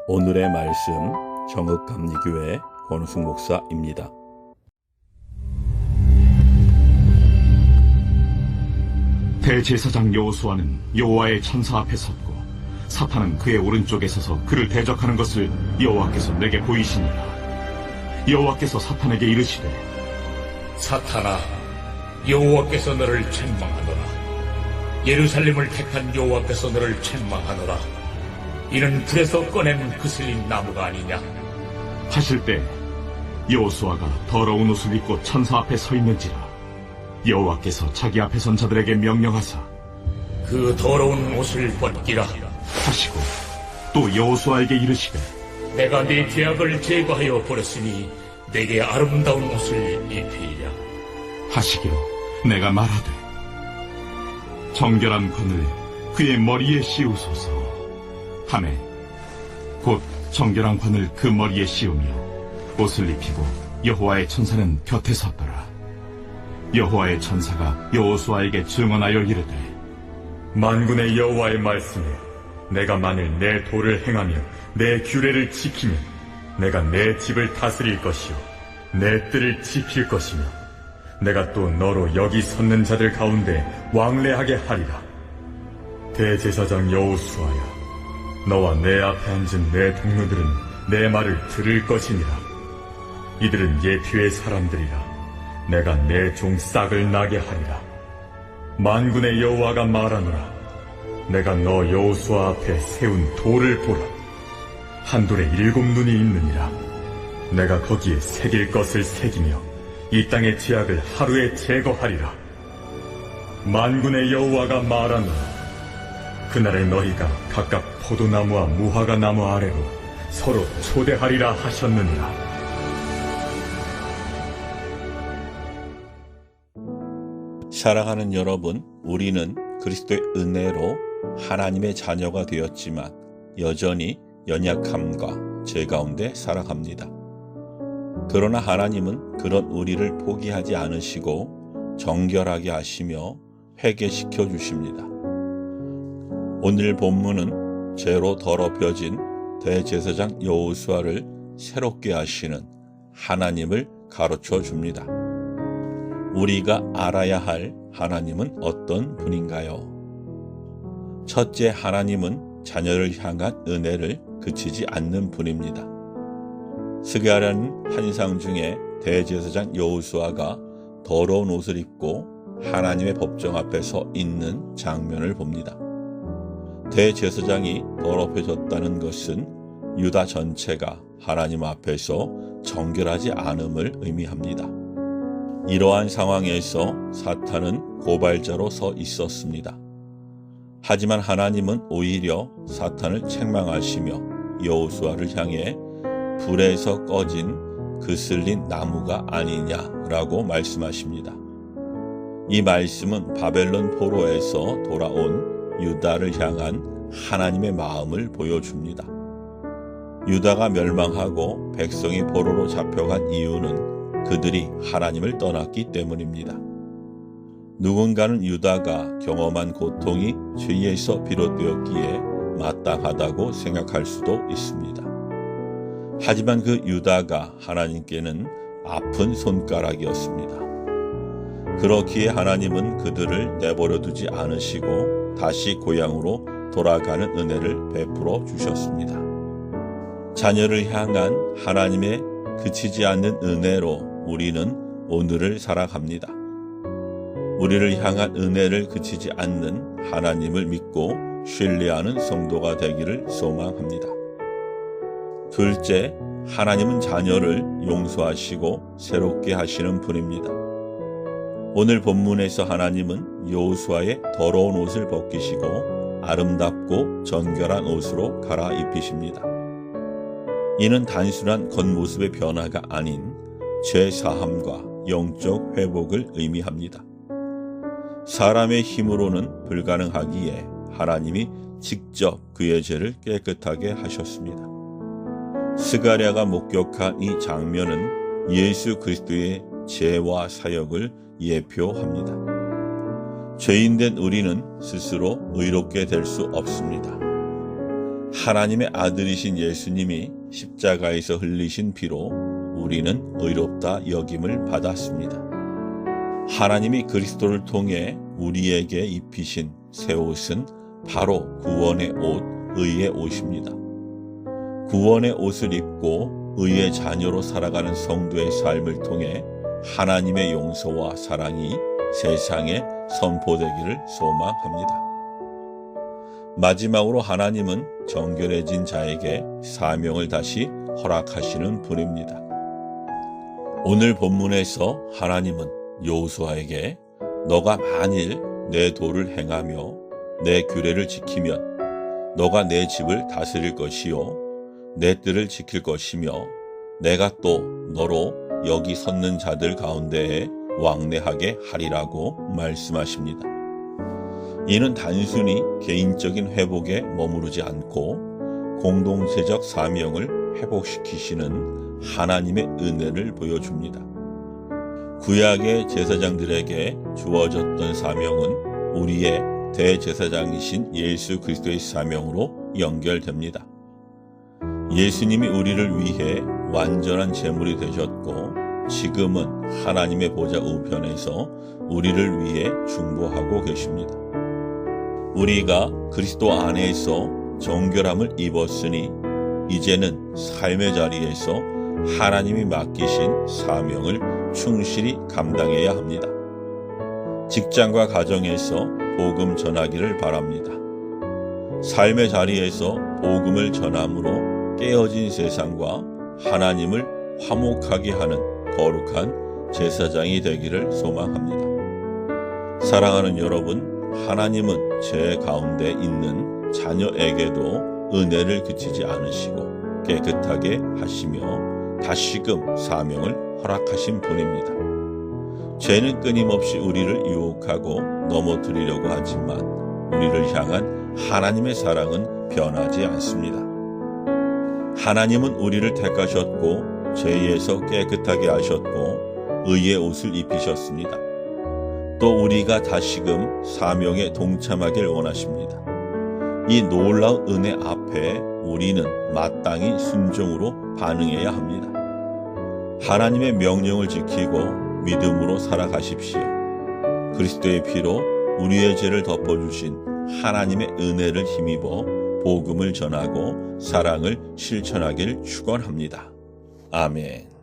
오늘의 말씀 정읍감리교회 권우숙 목사입니다. 대제사장 여호수아는 여호와의 천사 앞에 섰고 사탄은 그의 오른쪽에 서서 그를 대적하는 것을 여호와께서 내게 보이시니라. 여호와께서 사탄에게 이르시되 사탄아, 여호와께서 너를 책망하노라. 예루살렘을 택한 여호와께서 너를 책망하노라. 이는 불에서 꺼낸 그슬린 나무가 아니냐. 하실 때 여호수아가 더러운 옷을 입고 천사 앞에 서 있는지라. 여호와께서 자기 앞에 선 자들에게 명령하사 그 더러운 옷을 벗기라 하시고 또 여호수아에게 이르시되 내가 네 죄악을 제거하여 버렸으니 내게 아름다운 옷을 입히리라 하시기로 내가 말하되 정결한 관을 그의 머리에 씌우소서 하매 곧 정결한 관을 그 머리에 씌우며 옷을 입히고 여호와의 천사는 곁에 섰더라. 여호와의 천사가 여호수아에게 증언하여 이르되 만군의 여호와의 말씀에 내가 만일 내 도를 행하며 내 규례를 지키면 내가 내 집을 다스릴 것이요 내 뜰을 지킬 것이며 내가 또 너로 여기 섰는 자들 가운데 왕래하게 하리라. 대제사장 여호수아야, 너와 내 앞에 앉은 내 동료들은 내 말을 들을 것이니라. 이들은 예표의 사람들이라. 내가 내 종 싹을 나게 하리라. 만군의 여호와가 말하노라. 내가 너 여호수아 앞에 세운 돌을 보라. 한 돌에 7 눈이 있느니라. 내가 거기에 새길 것을 새기며 이 땅의 죄악을 하루에 제거하리라. 만군의 여호와가 말하노라. 그날에 너희가 각각 포도나무와 무화과 나무 아래로 서로 초대하리라 하셨느니라. 사랑하는 여러분, 우리는 그리스도의 은혜로 하나님의 자녀가 되었지만 여전히 연약함과 죄 가운데 살아갑니다. 그러나 하나님은 그런 우리를 포기하지 않으시고 정결하게 하시며 회개시켜 주십니다. 오늘 본문은 죄로 더럽혀진 대제사장 여호수아를 새롭게 하시는 하나님을 가르쳐 줍니다. 우리가 알아야 할 하나님은 어떤 분인가요? 첫째, 하나님은 자녀를 향한 은혜를 그치지 않는 분입니다. 스가랴는 환상 중에 대제사장 여호수아가 더러운 옷을 입고 하나님의 법정 앞에 서 있는 장면을 봅니다. 대제사장이 더럽혀졌다는 것은 유다 전체가 하나님 앞에서 정결하지 않음을 의미합니다. 이러한 상황에서 사탄은 고발자로 서 있었습니다. 하지만 하나님은 오히려 사탄을 책망하시며 여호수아를 향해 불에서 꺼진 그슬린 나무가 아니냐라고 말씀하십니다. 이 말씀은 바벨론 포로에서 돌아온 유다를 향한 하나님의 마음을 보여줍니다. 유다가 멸망하고 백성이 포로로 잡혀간 이유는 그들이 하나님을 떠났기 때문입니다. 누군가는 유다가 경험한 고통이 죄에서 비롯되었기에 마땅하다고 생각할 수도 있습니다. 하지만 그 유다가 하나님께는 아픈 손가락이었습니다. 그렇기에 하나님은 그들을 내버려 두지 않으시고 다시 고향으로 돌아가는 은혜를 베풀어 주셨습니다. 자녀를 향한 하나님의 그치지 않는 은혜로 우리는 오늘을 살아갑니다. 우리를 향한 은혜를 그치지 않는 하나님을 믿고 신뢰하는 성도가 되기를 소망합니다. 둘째, 하나님은 자녀를 용서하시고 새롭게 하시는 분입니다. 오늘 본문에서 하나님은 여호수아의 더러운 옷을 벗기시고 아름답고 정결한 옷으로 갈아입히십니다. 이는 단순한 겉모습의 변화가 아닌 죄 사함과 영적 회복을 의미합니다. 사람의 힘으로는 불가능하기에 하나님이 직접 그의 죄를 깨끗하게 하셨습니다. 스가랴가 목격한 이 장면은 예수 그리스도의 죄와 사역을 예표합니다. 죄인된 우리는 스스로 의롭게 될 수 없습니다. 하나님의 아들이신 예수님이 십자가에서 흘리신 피로 우리는 의롭다 여김을 받았습니다. 하나님이 그리스도를 통해 우리에게 입히신 새 옷은 바로 구원의 옷, 의의 옷입니다. 구원의 옷을 입고 의의 자녀로 살아가는 성도의 삶을 통해 하나님의 용서와 사랑이 세상에 선포되기를 소망합니다. 마지막으로 하나님은 정결해진 자에게 사명을 다시 허락하시는 분입니다. 오늘 본문에서 하나님은 여호수아에게 너가 만일 내 도를 행하며 내 규례를 지키면 너가 내 집을 다스릴 것이요 내 뜰을 지킬 것이며 내가 또 너로 여기 섰는 자들 가운데에 왕래하게 하리라고 말씀하십니다. 이는 단순히 개인적인 회복에 머무르지 않고 공동체적 사명을 회복시키시는 하나님의 은혜를 보여줍니다. 구약의 제사장들에게 주어졌던 사명은 우리의 대제사장이신 예수 그리스도의 사명으로 연결됩니다. 예수님이 우리를 위해 완전한 제물이 되셨고 지금은 하나님의 보좌 우편에서 우리를 위해 중보하고 계십니다. 우리가 그리스도 안에서 정결함을 입었으니 이제는 삶의 자리에서 하나님이 맡기신 사명을 충실히 감당해야 합니다. 직장과 가정에서 복음 전하기를 바랍니다. 삶의 자리에서 복음을 전함으로 깨어진 세상과 하나님을 화목하게 하는 거룩한 제사장이 되기를 소망합니다. 사랑하는 여러분, 하나님은 제 가운데 있는 자녀에게도 은혜를 그치지 않으시고 깨끗하게 하시며 다시금 사명을 허락하신 분입니다. 죄는 끊임없이 우리를 유혹하고 넘어뜨리려고 하지만 우리를 향한 하나님의 사랑은 변하지 않습니다. 하나님은 우리를 택하셨고 죄에서 깨끗하게 하셨고 의의 옷을 입히셨습니다. 또 우리가 다시금 사명에 동참하길 원하십니다. 이 놀라운 은혜 앞에 우리는 마땅히 순종으로 반응해야 합니다. 하나님의 명령을 지키고 믿음으로 살아가십시오. 그리스도의 피로 우리의 죄를 덮어주신 하나님의 은혜를 힘입어 복음을 전하고 사랑을 실천하길 축원합니다. 아멘.